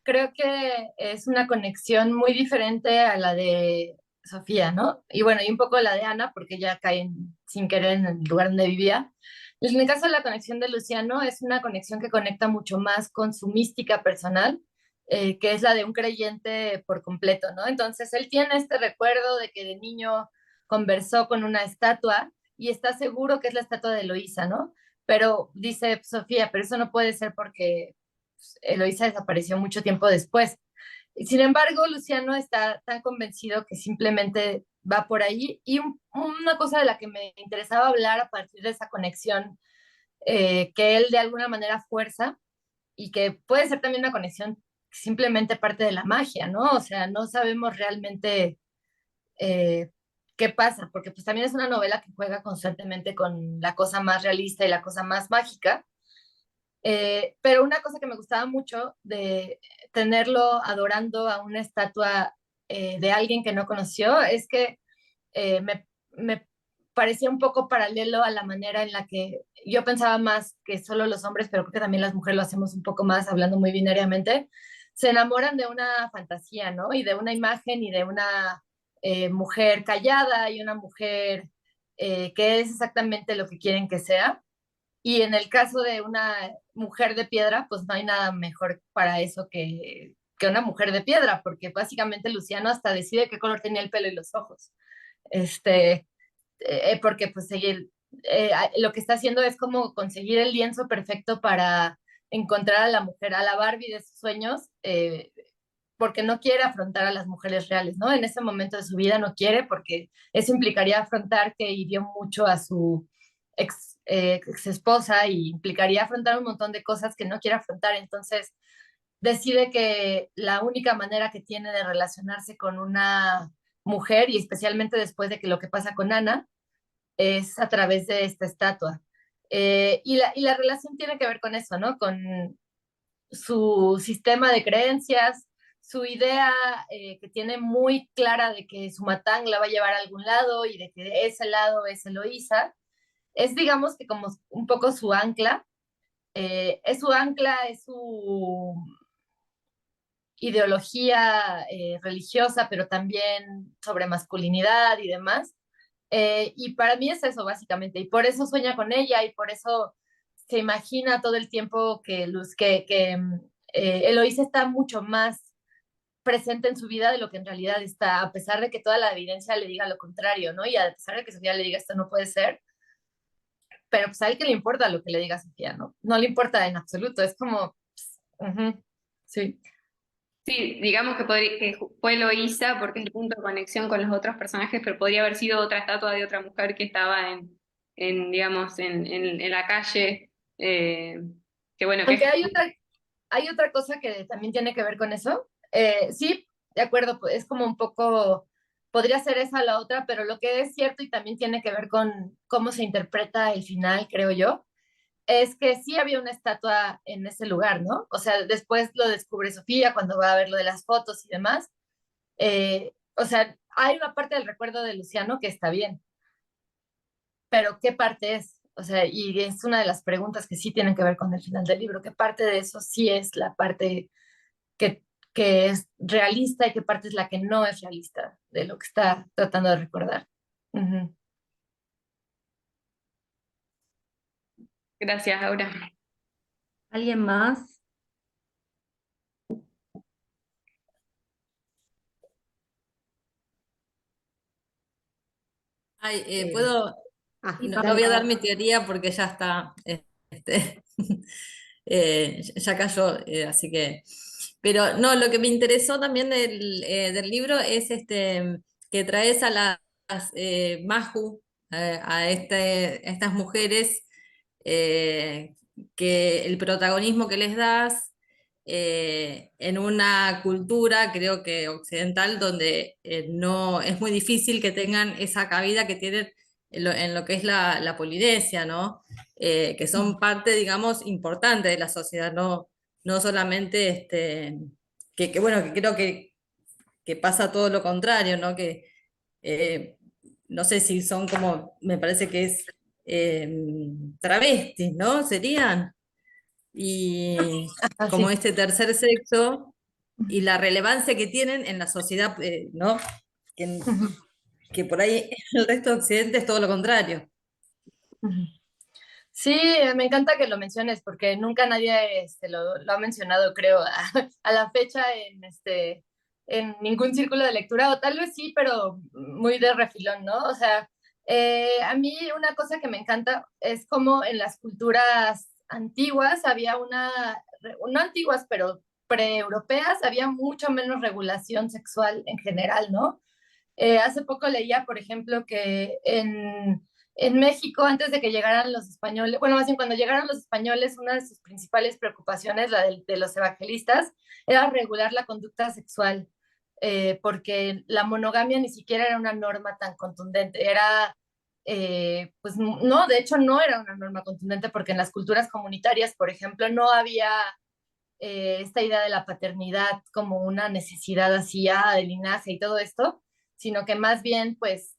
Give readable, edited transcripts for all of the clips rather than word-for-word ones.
creo que es una conexión muy diferente a la de Sofía, ¿no? Y bueno, y un poco la de Ana, porque ya caen sin querer en el lugar donde vivía. En el caso de la conexión de Luciano, es una conexión que conecta mucho más con su mística personal, que es la de un creyente por completo, ¿no? Entonces, él tiene este recuerdo de que de niño conversó con una estatua y está seguro que es la estatua de Eloísa, ¿no? Pero dice Sofía, pero eso no puede ser porque Eloísa desapareció mucho tiempo después. Sin embargo, Luciano está tan convencido que simplemente va por ahí. Y una cosa de la que me interesaba hablar a partir de esa conexión que él de alguna manera fuerza y que puede ser también una conexión simplemente parte de la magia, ¿no? O sea, no sabemos realmente eh, qué pasa, porque pues también es una novela que juega constantemente con la cosa más realista y la cosa más mágica. Pero una cosa que me gustaba mucho de tenerlo adorando a una estatua de alguien que no conoció es que me parecía un poco paralelo a la manera en la que yo pensaba más que solo los hombres, pero creo que también las mujeres lo hacemos un poco más, hablando muy binariamente, se enamoran de una fantasía, ¿no? Y de una imagen y de una mujer callada y una mujer que es exactamente lo que quieren que sea. Y en el caso de una mujer de piedra, pues no hay nada mejor para eso que una mujer de piedra, porque básicamente Luciano hasta decide qué color tenía el pelo y los ojos. Este, porque pues lo que está haciendo es como conseguir el lienzo perfecto para encontrar a la mujer, a la Barbie de sus sueños, porque no quiere afrontar a las mujeres reales, ¿no? En ese momento de su vida no quiere, porque eso implicaría afrontar que hirió mucho a su ex esposa y implicaría afrontar un montón de cosas que no quiere afrontar. Entonces decide que la única manera que tiene de relacionarse con una mujer, y especialmente después de que lo que pasa con Ana, es a través de esta estatua. Y la relación tiene que ver con eso, ¿no? Con su sistema de creencias, su idea que tiene muy clara de que su matán la va a llevar a algún lado y de que ese lado es Eloísa. Es, digamos, que como un poco su ancla, es su ancla, es su ideología religiosa, pero también sobre masculinidad y demás. Y para mí es eso, básicamente. Y por eso sueña con ella y por eso se imagina todo el tiempo que Eloísa está mucho más presente en su vida de lo que en realidad está, a pesar de que toda la evidencia le diga lo contrario, ¿no? Y a pesar de que Sofía le diga esto no puede ser, pero pues a él que le importa lo que le diga Sofía, ¿no? No le importa en absoluto, es como, sí. Sí, digamos que, que fue Eloísa porque es el punto de conexión con los otros personajes, pero podría haber sido otra estatua de otra mujer que estaba digamos, en la calle. eh, que bueno, que Aunque es... hay otra cosa que también tiene que ver con eso. Sí, de acuerdo, pues, es como un poco, podría ser esa la otra, pero lo que es cierto y también tiene que ver con cómo se interpreta el final, creo yo, es que sí había una estatua en ese lugar, ¿no? O sea, después lo descubre Sofía cuando va a ver lo de las fotos y demás. O sea, hay una parte del recuerdo de Luciano que está bien, pero ¿qué parte es? O sea, y es una de las preguntas que sí tienen que ver con el final del libro. ¿Qué parte de eso sí es la parte que, que es realista y qué parte es la que no es realista de lo que está tratando de recordar? Ujú. Gracias, Aura. ¿Alguien más? Ay, Eh, puedo, no Dale. voy a dar mi teoría porque ya está, este, ya cayó, así que, pero no, lo que me interesó también del libro es que traes a las Maju, a estas mujeres, eh, que el protagonismo que les das en una cultura, creo que occidental, donde no es muy difícil que tengan esa cabida que tienen en lo que es la Polinesia, ¿no? Que son parte, digamos, importante de la sociedad, no solamente bueno, que creo que pasa todo lo contrario, ¿no? Que eh, no sé si son como, me parece que es eh, travestis, ¿no? Serían. Y como así. este tercer sexo. y la relevancia que tienen en la sociedad, ¿no? Que, Ujú, que por ahí el resto de Occidente es todo lo contrario. ujú. Sí, me encanta que lo menciones porque nunca nadie lo ha mencionado, creo, a la fecha en ningún círculo de lectura, o tal vez sí, pero muy de refilón, ¿no? O sea, a mí una cosa que me encanta es como en las culturas antiguas había no antiguas, pero pre-europeas, había mucho menos regulación sexual en general, ¿no? Hace poco leía, por ejemplo, que en México, antes de que llegaran los españoles, bueno, más bien cuando llegaron los españoles, una de sus principales preocupaciones, la de los evangelistas, era regular la conducta sexual, porque la monogamia ni siquiera era una norma tan contundente, pues no, de hecho no era una norma contundente porque en las culturas comunitarias, por ejemplo, no había esta idea de la paternidad como una necesidad así, de linaje y todo esto, sino que más bien, pues,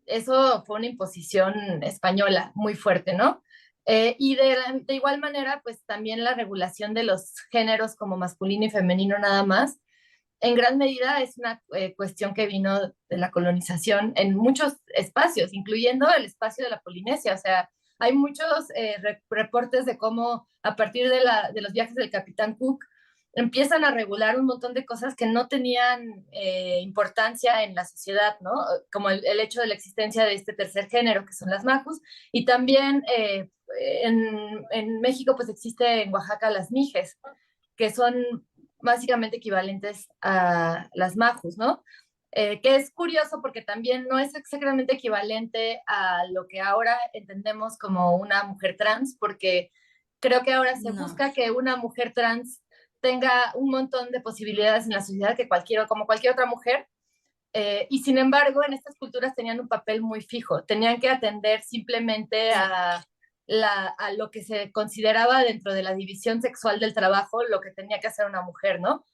eso fue una imposición española muy fuerte, ¿no? De igual manera, pues también la regulación de los géneros como masculino y femenino nada más, en gran medida es una cuestión que vino de la colonización en muchos espacios, incluyendo el espacio de la Polinesia. O sea, hay muchos reportes de cómo a partir de los viajes del Capitán Cook empiezan a regular un montón de cosas que no tenían importancia en la sociedad, ¿no? Como el hecho de la existencia de este tercer género, que son las majus, y también en México pues existe en Oaxaca las mijes, que son básicamente equivalentes a las majus, ¿no? Que es curioso porque también no es exactamente equivalente a lo que ahora entendemos como una mujer trans, porque creo que ahora se No, busca que una mujer trans tenga un montón de posibilidades en la sociedad que como cualquier otra mujer, y sin embargo, en estas culturas tenían un papel muy fijo, tenían que atender simplemente sí, a lo que se consideraba dentro de la división sexual del trabajo, lo que tenía que hacer una mujer, ¿no?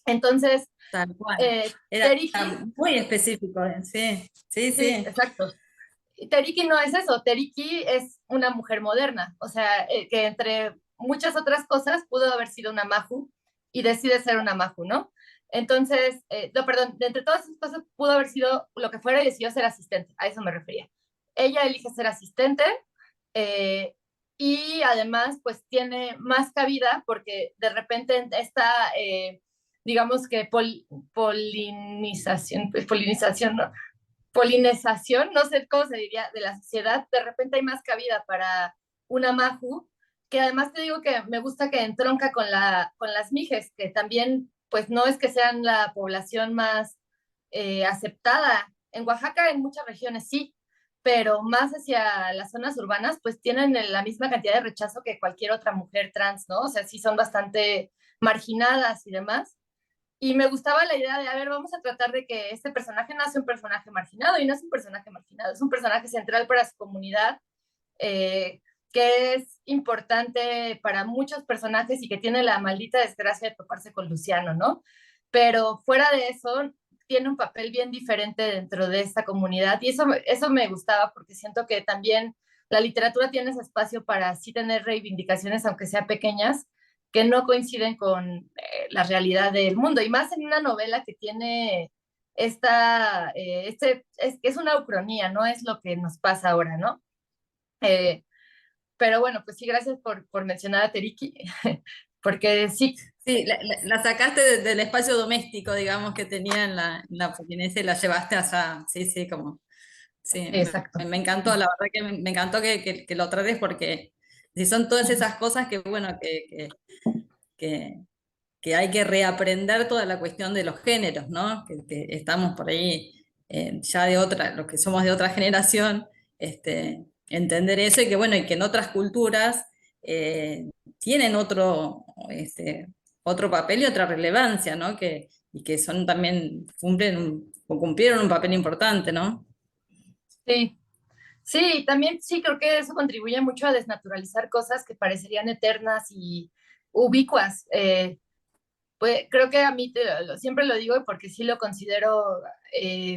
Entonces, tal cual. eh, Era Teriki, muy específico, sí, sí, sí, sí. exacto. Teriki no es eso, Teriki es una mujer moderna, o sea, que entre muchas otras cosas pudo haber sido una Mahu y decide ser una Mahu, ¿no? Entonces, no, perdón, de entre todas esas cosas pudo haber sido lo que fuera y decidió ser asistente, a eso me refería. Ella elige ser asistente, eh, y además pues tiene más cabida porque de repente esta, digamos que polinización, ¿no? Polinización, no sé cómo se diría, de la sociedad, de repente hay más cabida para una Mahu, que además te digo que me gusta que entronca con las mijes, que también pues no es que sean la población más aceptada. En Oaxaca, en muchas regiones sí, pero más hacia las zonas urbanas, pues tienen la misma cantidad de rechazo que cualquier otra mujer trans, ¿no? O sea, sí son bastante marginadas y demás. Y me gustaba la idea de, a ver, vamos a tratar de que este personaje no sea un personaje marginado y no es un personaje marginado, es un personaje central para su comunidad, eh, que es importante para muchos personajes y que tiene la maldita desgracia de toparse con Luciano, ¿no? Pero fuera de eso, tiene un papel bien diferente dentro de esta comunidad y eso me gustaba porque siento que también la literatura tiene ese espacio para así tener reivindicaciones, aunque sean pequeñas, que no coinciden con la realidad del mundo, y más en una novela que tiene que es una ucronía, no es lo que nos pasa ahora, ¿no? Eh, pero bueno, pues sí, gracias por mencionar a Teriki, porque sí, Sí, la sacaste del espacio doméstico, digamos, que tenía en la Polinesia y la llevaste allá. Sí, sí, como, sí, exacto. me encantó, la verdad que me encantó que lo trates porque si son todas esas cosas que, bueno, que, que hay que reaprender toda la cuestión de los géneros, ¿no? Que estamos por ahí ya de otra, los que somos de otra generación, entender eso y que, bueno, y que en otras culturas tienen otro papel y otra relevancia, ¿no? Y que son también, o cumplieron un papel importante, ¿no? Sí, sí, también sí creo que eso contribuye mucho a desnaturalizar cosas que parecerían eternas y ubicuas. Pues creo que a mí siempre lo digo porque sí lo considero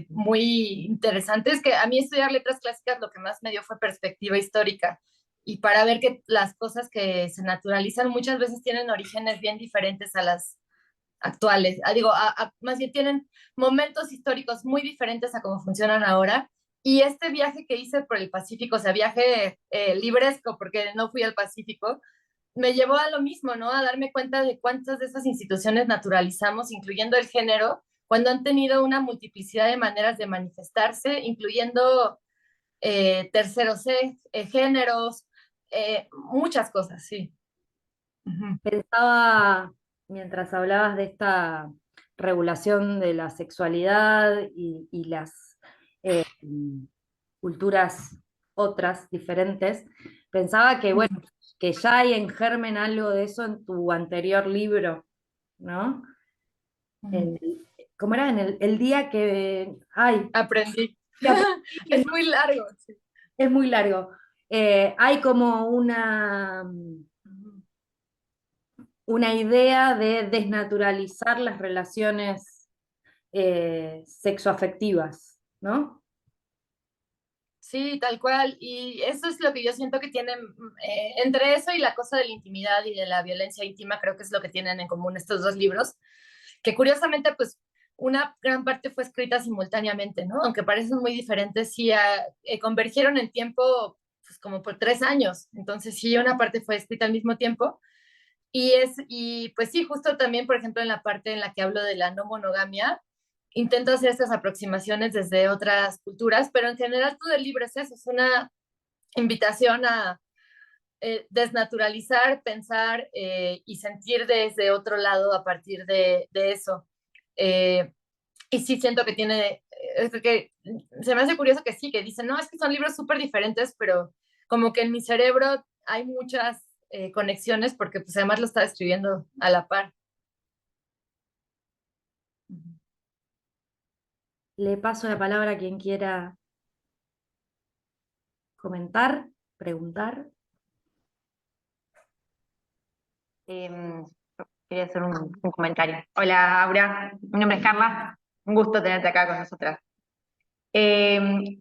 muy interesante. Es que a mí estudiar letras clásicas lo que más me dio fue perspectiva histórica y para ver que las cosas que se naturalizan muchas veces tienen orígenes bien diferentes actuales. Digo, más bien tienen momentos históricos muy diferentes a cómo funcionan ahora. Y este viaje que hice por el Pacífico, o sea, viaje libresco, porque no fui al Pacífico, me llevó a lo mismo, ¿no? A darme cuenta de cuántas de esas instituciones naturalizamos, incluyendo el género, cuando han tenido una multiplicidad de maneras de manifestarse, incluyendo terceros géneros, muchas cosas, sí. Ujú. Pensaba, mientras hablabas de esta regulación de la sexualidad y las culturas otras, diferentes, pensaba que, bueno, que ya hay en germen algo de eso en tu anterior libro, ¿no? Ujú. En ¿cómo era? El día que... Ay, Aprendí. que aprendí que Es muy largo. Sí. es muy largo. Hay como Ujú. una idea de desnaturalizar las relaciones sexoafectivas, ¿no? Sí, tal cual. Y eso es lo que yo siento que tienen, entre eso y la cosa de la intimidad y de la violencia íntima, creo que es lo que tienen en común estos dos libros, que curiosamente, pues, una gran parte fue escrita simultáneamente, ¿no? Aunque parecen muy diferentes, sí convergieron en tiempo, pues, como por 3 años. Entonces, sí, una parte fue escrita al mismo tiempo. Y pues sí, justo también, por ejemplo, en la parte en la que hablo de la no monogamia, intento hacer estas aproximaciones desde otras culturas, pero en general todo el libro es eso, es una invitación a desnaturalizar, pensar y sentir desde otro lado a partir de eso. Eh, y sí siento que tiene, que se me hace curioso que sí, que dicen, no, es que son libros súper diferentes, pero como que en mi cerebro hay muchas conexiones porque pues además lo estaba escribiendo a la par. Le paso la palabra a quien quiera comentar, preguntar. Em, Quería hacer un comentario. Hola, Aura. Mi nombre es Carla. Un gusto tenerte acá con nosotras.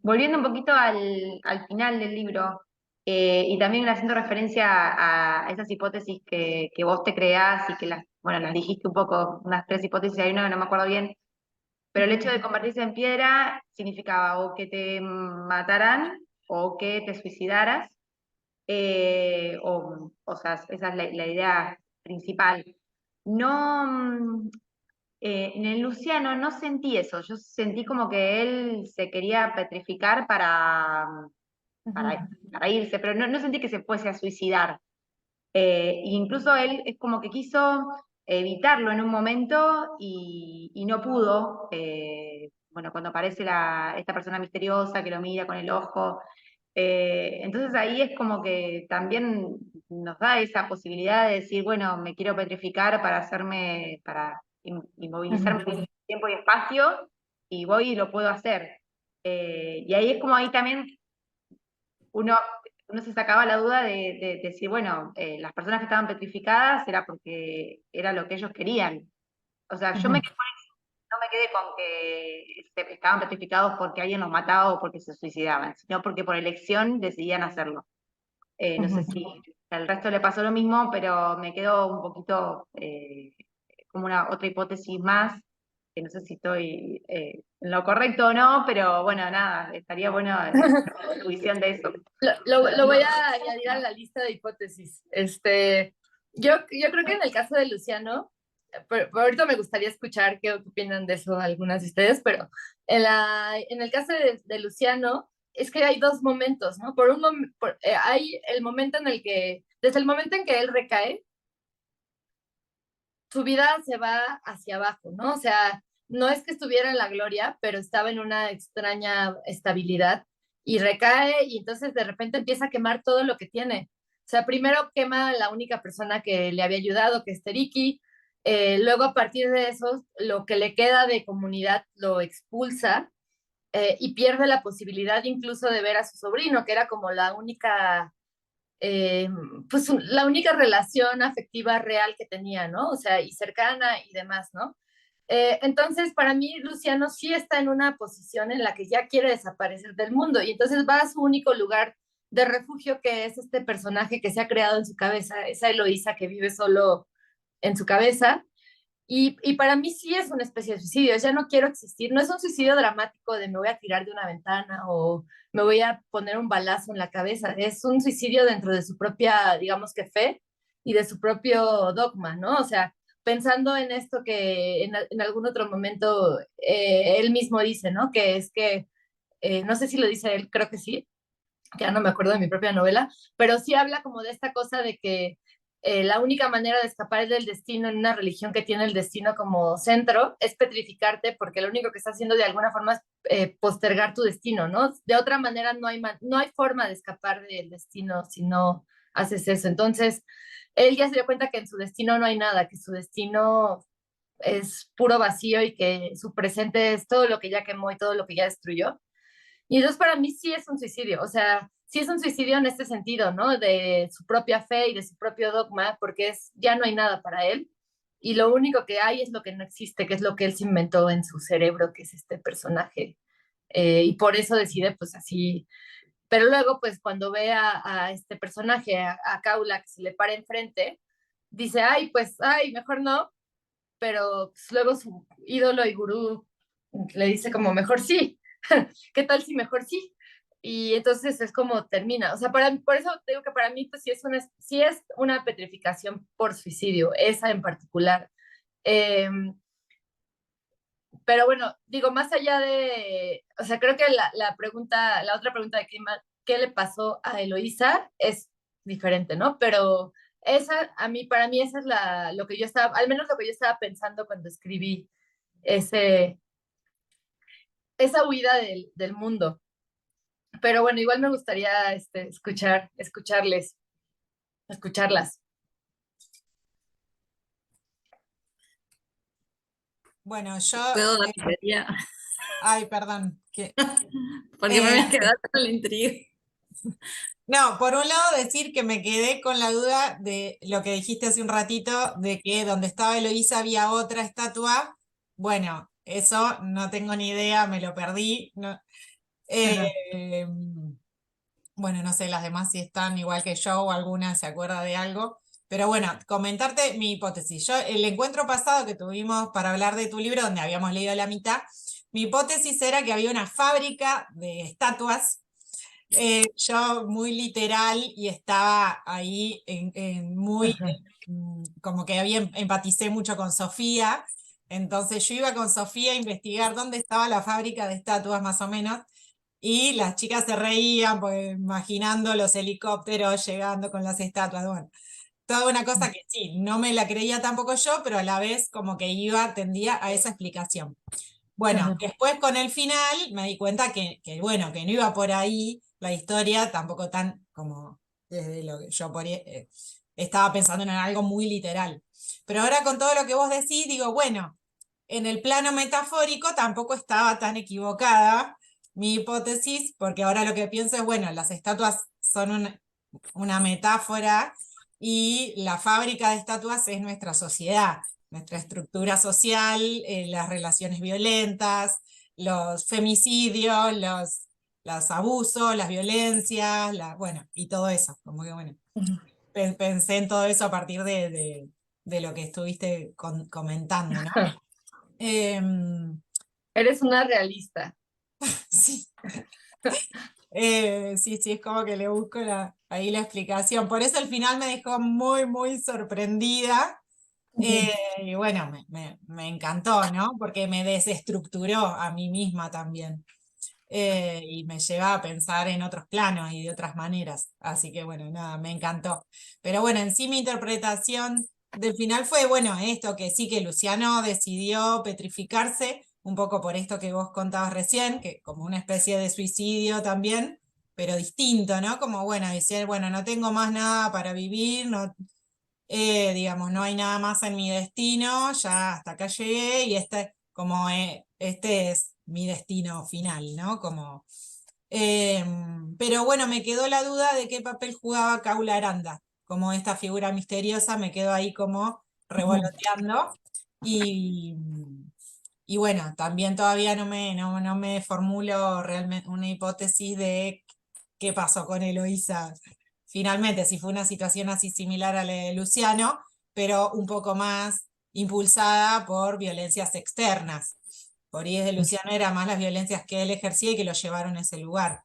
Volviendo un poquito al final del libro, y también haciendo referencia a esas hipótesis que vos te creás y que bueno, las dijiste un poco, unas 3 hipótesis, hay una que no me acuerdo bien, pero el hecho de convertirse en piedra significaba o que te mataran o que te suicidaras, o sea, esa es la idea principal. No, en el Luciano no sentí eso, yo sentí como que él se quería petrificar para irse, pero no sentí que se fuese a suicidar. Incluso él es como que quiso evitarlo en un momento y no pudo. Bueno, cuando aparece esta persona misteriosa que lo mira con el ojo. Entonces ahí es como que también nos da esa posibilidad de decir, bueno, me quiero petrificar para inmovilizarme en tiempo y espacio, y voy y lo puedo hacer. Y ahí es como ahí también uno, uno se sacaba la duda de decir, bueno, las personas que estaban petrificadas era porque era lo que ellos querían. O sea, yo no me quedé con que estaban petrificados porque alguien los mataba o porque se suicidaban, sino porque por elección decidían hacerlo. No sé si al resto le pasó lo mismo, pero me quedó un poquito como una otra hipótesis más, que no sé si estoy en lo correcto o no, pero bueno, nada, estaría bueno tu visión de eso. Lo voy a añadir a la lista de hipótesis. Yo creo que en el caso de Luciano, por ahorita me gustaría escuchar qué opinan de eso algunas de ustedes, pero en el caso de Luciano, es que hay dos momentos, ¿no? Hay el momento en el que, desde el momento en que él recae, su vida se va hacia abajo, ¿no? O sea, no es que estuviera en la gloria, pero estaba en una extraña estabilidad y recae y entonces de repente empieza a quemar todo lo que tiene. O sea, primero quema a la única persona que le había ayudado, que es Teriki, luego a partir de eso, lo que le queda de comunidad lo expulsa y pierde la posibilidad incluso de ver a su sobrino, que era como la única eh, pues la única relación afectiva real que tenía, ¿no? O sea, y cercana y demás, ¿no? Entonces, para mí, Luciano sí está en una posición en la que ya quiere desaparecer del mundo y entonces va a su único lugar de refugio, que es este personaje que se ha creado en su cabeza, esa Eloísa que vive solo en su cabeza, Y para mí sí es una especie de suicidio, ya no quiero existir, no es un suicidio dramático de me voy a tirar de una ventana o me voy a poner un balazo en la cabeza, es un suicidio dentro de su propia, digamos que fe y de su propio dogma, ¿no? O sea, pensando en esto que en algún otro momento él mismo dice, ¿no? Que es que, no sé si lo dice él, creo que sí, que ya no me acuerdo de mi propia novela, pero sí habla como de esta cosa de que la única manera de escapar del destino en una religión que tiene el destino como centro es petrificarte, porque lo único que está haciendo de alguna forma es postergar tu destino, ¿no? De otra manera no hay forma de escapar del destino si no haces eso. Entonces, él ya se dio cuenta que en su destino no hay nada, que su destino es puro vacío y que su presente es todo lo que ya quemó y todo lo que ya destruyó. Y entonces para mí sí es un suicidio, o sea, sí es un suicidio en este sentido, ¿no? De su propia fe y de su propio dogma, porque ya no hay nada para él. Y lo único que hay es lo que no existe, que es lo que él se inventó en su cerebro, que es este personaje. Y por eso decide, pues así. Pero luego, pues cuando ve a este personaje, a Kaula, que se le para enfrente, dice, ay, pues, ay, mejor no. Pero pues, luego su ídolo y gurú le dice como, mejor sí. ¿Qué tal si mejor sí? Y entonces es como termina. O sea, por eso digo que para mí pues, sí es una petrificación por suicidio, esa en particular. Eh, pero bueno, digo, más allá de, o sea, creo que la otra pregunta de qué le pasó a Eloísa es diferente, ¿no? Pero para mí esa es lo que yo estaba, al menos lo que yo estaba pensando cuando escribí ese, esa huida del mundo. Pero bueno, igual me gustaría escucharlas. Bueno, yo... ¿Puedo dar mi teoría? ay, perdón. Porque me voy a quedar con la intriga. No, por un lado decir que me quedé con la duda de lo que dijiste hace un ratito, de que donde estaba Eloísa había otra estatua. Bueno, eso no tengo ni idea, me lo perdí. No, Ajá. bueno, no sé las demás si están igual que yo o alguna se acuerda de algo. Pero bueno, comentarte mi hipótesis. Yo, el encuentro pasado que tuvimos para hablar de tu libro, donde habíamos leído la mitad, mi hipótesis era que había una fábrica de estatuas. Yo muy literal y estaba ahí muy, Ajá. como que empaticé mucho con Sofía. Entonces yo iba con Sofía a investigar dónde estaba la fábrica de estatuas más o menos. Y las chicas se reían, pues, imaginando los helicópteros llegando con las estatuas. Bueno, toda una cosa que sí, no me la creía tampoco yo, pero a la vez como que tendía a esa explicación. Bueno, Ajá. después con el final me di cuenta bueno, que no iba por ahí la historia, tampoco tan como desde lo que yo estaba pensando en algo muy literal. Pero ahora con todo lo que vos decís, digo, bueno, en el plano metafórico tampoco estaba tan equivocada mi hipótesis, porque ahora lo que pienso es, bueno, las estatuas son una metáfora y la fábrica de estatuas es nuestra sociedad, nuestra estructura social, las relaciones violentas, los femicidios, los abusos, las violencias, bueno, y todo eso. Como que, bueno, pensé en todo eso a partir de lo que estuviste comentando, ¿no? Eres una realista. Sí. Sí, sí, es como que le busco ahí la explicación. Por eso el final me dejó muy, muy sorprendida. Y bueno, me encantó, ¿no? Porque me desestructuró a mí misma también. Y me lleva a pensar en otros planos y de otras maneras. Así que bueno, nada, me encantó. Pero bueno, en sí mi interpretación del final fue, bueno, esto que sí que Luciano decidió petrificarse, un poco por esto que vos contabas recién, que como una especie de suicidio también, pero distinto, ¿no? Como bueno, decir, bueno, no tengo más nada para vivir, no, digamos, no hay nada más en mi destino, ya hasta acá llegué y este es mi destino final, ¿no? Pero bueno, me quedó la duda de qué papel jugaba Kaula Aranda, como esta figura misteriosa, me quedó ahí como revoloteando y, y bueno, también todavía no me formulo realmente una hipótesis de qué pasó con Eloísa finalmente, si fue una situación así similar a la de Luciano, pero un poco más impulsada por violencias externas. Por ahí de Luciano era más las violencias que él ejercía y que lo llevaron a ese lugar.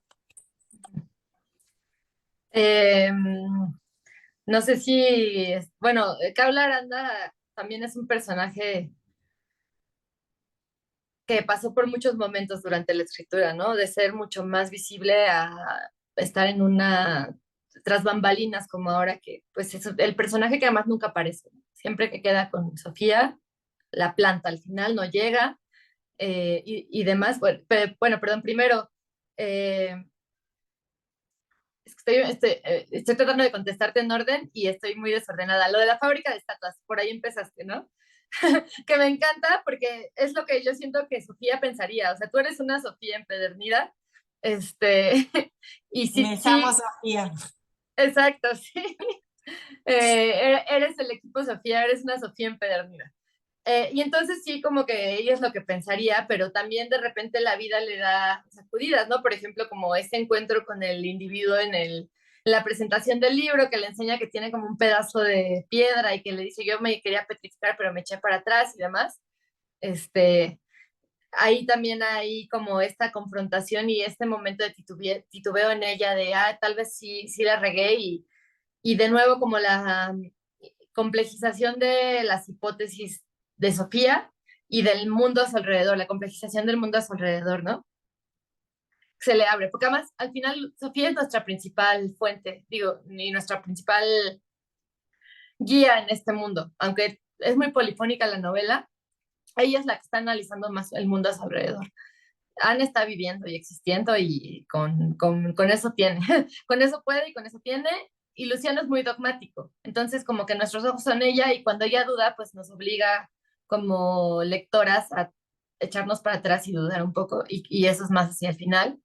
No sé si, bueno, Kaula Aranda también es un personaje que pasó por muchos momentos durante la escritura, ¿no? De ser mucho más visible a estar en una tras bambalinas como ahora que, pues es el personaje que además nunca aparece. Siempre que queda con Sofía, la planta al final no llega y demás. Bueno, perdón, primero, eh, es que estoy tratando de contestarte en orden y estoy muy desordenada. Lo de la fábrica de estatuas, por ahí empezaste, ¿no? Que me encanta porque es lo que yo siento que Sofía pensaría. O sea, tú eres una Sofía empedernida, este, y Me sí, llamo sí, Sofía. exacto, sí. Eres el equipo Sofía, eres una Sofía empedernida. Y entonces sí, como que ella es lo que pensaría, pero también de repente la vida le da sacudidas, ¿no? Por ejemplo, como ese encuentro con el individuo en la presentación del libro, que le enseña que tiene como un pedazo de piedra y que le dice, yo me quería petrificar, pero me eché para atrás y demás. Este, ahí también hay como esta confrontación y este momento de titubeo en ella de, tal vez sí, sí la regué y de nuevo como la complejización de las hipótesis de Sofía y del mundo a su alrededor, la complejización del mundo a su alrededor, ¿no? Se le abre, porque además al final Sofía es nuestra principal fuente, digo, y nuestra principal guía en este mundo, aunque es muy polifónica la novela, ella es la que está analizando más el mundo a su alrededor. Ana está viviendo y existiendo y con eso tiene, con eso puede y con eso tiene. Y Luciano es muy dogmático, entonces como que nuestros ojos son ella y cuando ella duda, pues nos obliga como lectoras a echarnos para atrás y dudar un poco y eso es más hacia el final.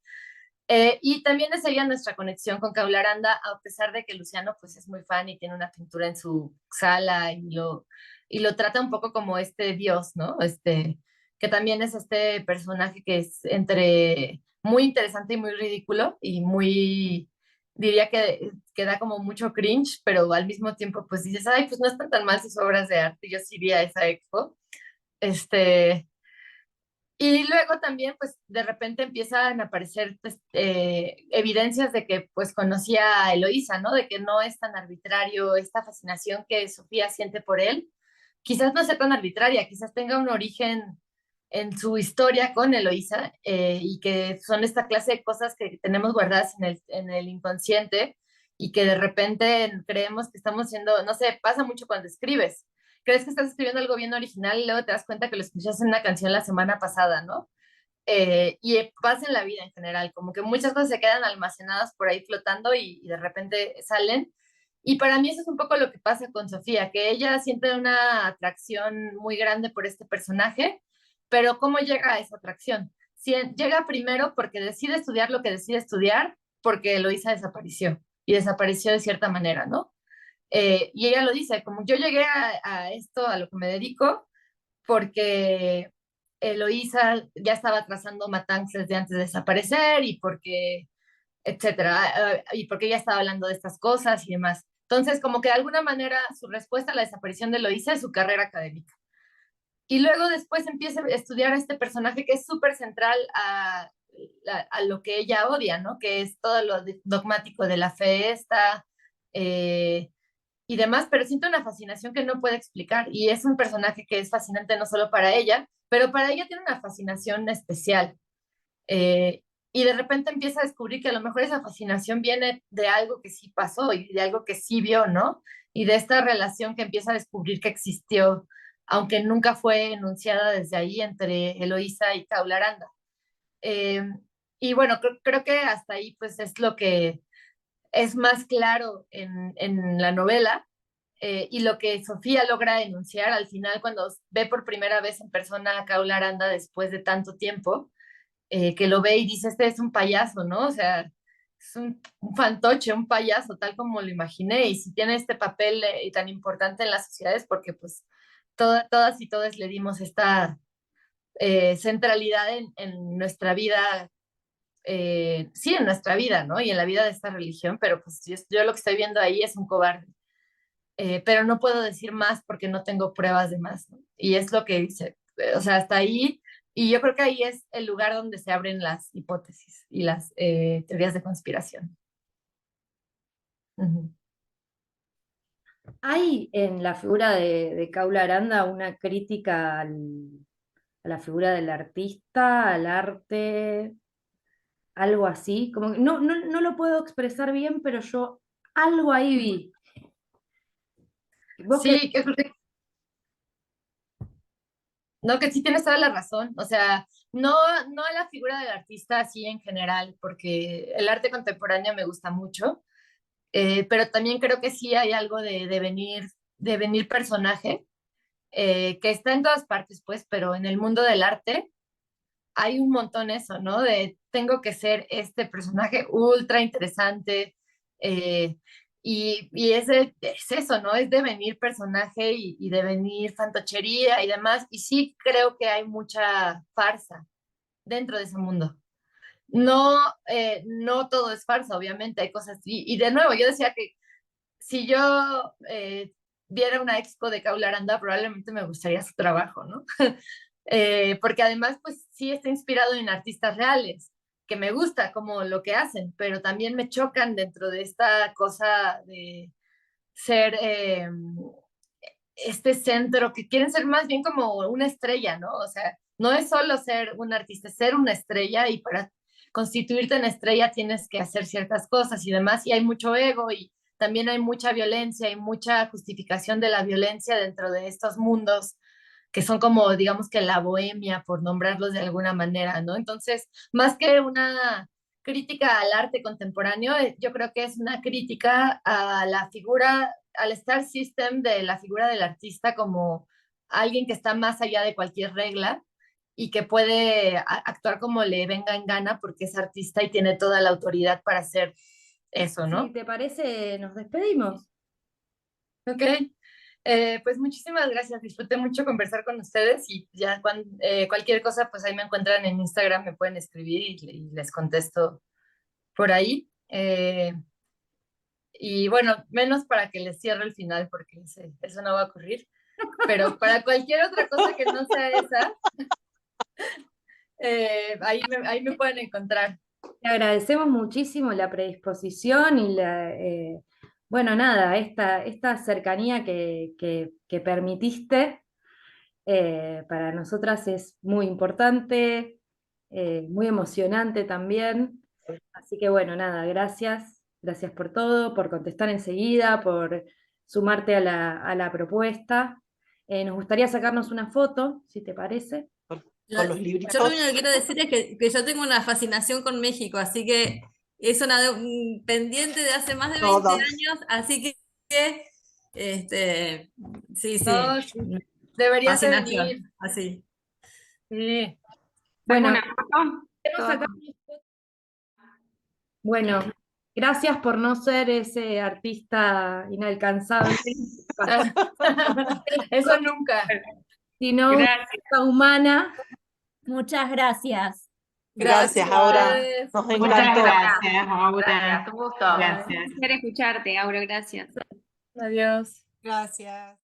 Y también es ella nuestra conexión con Kaula Aranda, a pesar de que Luciano pues es muy fan y tiene una pintura en su sala y lo trata un poco como este dios, ¿no? Que también es este personaje que es entre muy interesante y muy ridículo y muy, diría que da como mucho cringe, pero al mismo tiempo pues dices, ay, pues no están tan mal sus obras de arte, yo sí iría a esa expo. Este, y luego también, pues, de repente empiezan a aparecer pues, evidencias de que, pues, conocía a Eloísa, ¿no? De que no es tan arbitrario esta fascinación que Sofía siente por él. Quizás no sea tan arbitraria, quizás tenga un origen en su historia con Eloísa y que son esta clase de cosas que tenemos guardadas en el inconsciente y que de repente creemos que estamos siendo, no sé, pasa mucho cuando escribes crees que estás escribiendo algo bien original y luego te das cuenta que lo escuchaste en una canción la semana pasada, ¿no? Y pasa en la vida en general, como que muchas cosas se quedan almacenadas por ahí flotando y de repente salen. Y para mí eso es un poco lo que pasa con Sofía, que ella siente una atracción muy grande por este personaje, pero ¿cómo llega a esa atracción? Si llega primero porque decide estudiar lo que decide estudiar, porque Eloísa desapareció y desapareció de cierta manera, ¿no? Y ella lo dice, como yo llegué a esto, a lo que me dedico, porque Eloísa ya estaba trazando Matanzas desde antes de desaparecer y porque, etcétera, y porque ella estaba hablando de estas cosas y demás. Entonces, como que de alguna manera su respuesta a la desaparición de Eloísa es su carrera académica. Y luego después empieza a estudiar a este personaje que es súper central a lo que ella odia, ¿no? Que es todo lo dogmático de la fe esta, eh, y demás, pero siento una fascinación que no puede explicar y es un personaje que es fascinante no solo para ella, pero para ella tiene una fascinación especial. Y de repente empieza a descubrir que a lo mejor esa fascinación viene de algo que sí pasó y de algo que sí vio, ¿no? Y de esta relación que empieza a descubrir que existió, aunque nunca fue enunciada desde ahí entre Eloísa y Kaula Aranda. Eh, y bueno, creo que hasta ahí pues es lo que es más claro en la novela y lo que Sofía logra denunciar al final cuando ve por primera vez en persona a Kaula Aranda después de tanto tiempo, que lo ve y dice, este es un payaso, ¿no? O sea, es un fantoche, un payaso, tal como lo imaginé, y si tiene este papel tan importante en las sociedades, porque pues todas y todos le dimos esta centralidad en nuestra vida sí, en nuestra vida, ¿no? Y en la vida de esta religión, pero pues yo lo que estoy viendo ahí es un cobarde. pero no puedo decir más porque no tengo pruebas de más, ¿no? Y es lo que dice, o sea, hasta ahí, y yo creo que ahí es el lugar donde se abren las hipótesis y las teorías de conspiración. Ujú. Hay en la figura de Kaula Aranda una crítica a la figura del artista, al arte, algo así, como que no lo puedo expresar bien, pero yo algo ahí vi. ¿Vos Sí, yo creo que, no, que sí tienes toda la razón, o sea, no a la figura del artista así en general, porque el arte contemporáneo me gusta mucho, pero también creo que sí hay algo de venir personaje, que está en todas partes, pues, pero en el mundo del arte hay un montón eso, ¿no? De tengo que ser este personaje ultra interesante, eh, y es eso, ¿no? Es devenir personaje y devenir fantochería y demás, y sí creo que hay mucha farsa dentro de ese mundo. No, no todo es farsa, obviamente, hay cosas, y de nuevo, yo decía que si yo viera una expo de Kaula Aranda, probablemente me gustaría su trabajo, ¿no? Porque además, pues sí está inspirado en artistas reales, que me gusta como lo que hacen, pero también me chocan dentro de esta cosa de ser este centro, que quieren ser más bien como una estrella, ¿no? O sea, no es solo ser un artista, es ser una estrella, y para constituirte en estrella tienes que hacer ciertas cosas y demás, y hay mucho ego y también hay mucha violencia y mucha justificación de la violencia dentro de estos mundos que son como, digamos que la bohemia, por nombrarlos de alguna manera, ¿no? Entonces, más que una crítica al arte contemporáneo, yo creo que es una crítica a la figura, al star system de la figura del artista como alguien que está más allá de cualquier regla y que puede actuar como le venga en gana porque es artista y tiene toda la autoridad para hacer eso, Si ¿no? te parece, nos despedimos. Ok. Pues muchísimas gracias, disfruté mucho conversar con ustedes y ya cualquier cosa, pues ahí me encuentran en Instagram, me pueden escribir y les contesto por ahí. Y bueno, menos para que les cierre el final, porque eso no va a ocurrir, pero para cualquier otra cosa que no sea esa, ahí me pueden encontrar. Te agradecemos muchísimo la predisposición y bueno, nada, esta cercanía que permitiste, para nosotras es muy importante, muy emocionante también. Así que bueno, nada, gracias por todo, por contestar enseguida, por sumarte a la propuesta. Nos gustaría sacarnos una foto, si te parece. Yo, Con los yo lo libritos. único que quiero decir es que yo tengo una fascinación con México, así que es un pendiente de hace más de 20 Todos. años, así que sí, No, sí, sí, deberías de fascinación, venir. así. Sí. Bueno, ¿Alguna foto? queremos Todo. sacarnos foto. Bueno, gracias por no ser ese artista inalcanzable, Eso nunca. sino una Gracias. artista humana. Muchas gracias. Gracias, Aura. Ustedes. Nos Muchas encantó. gracias. Aura. Gracias, un gusto. Gracias. Un placer escucharte, Aura, gracias. Adiós. Gracias.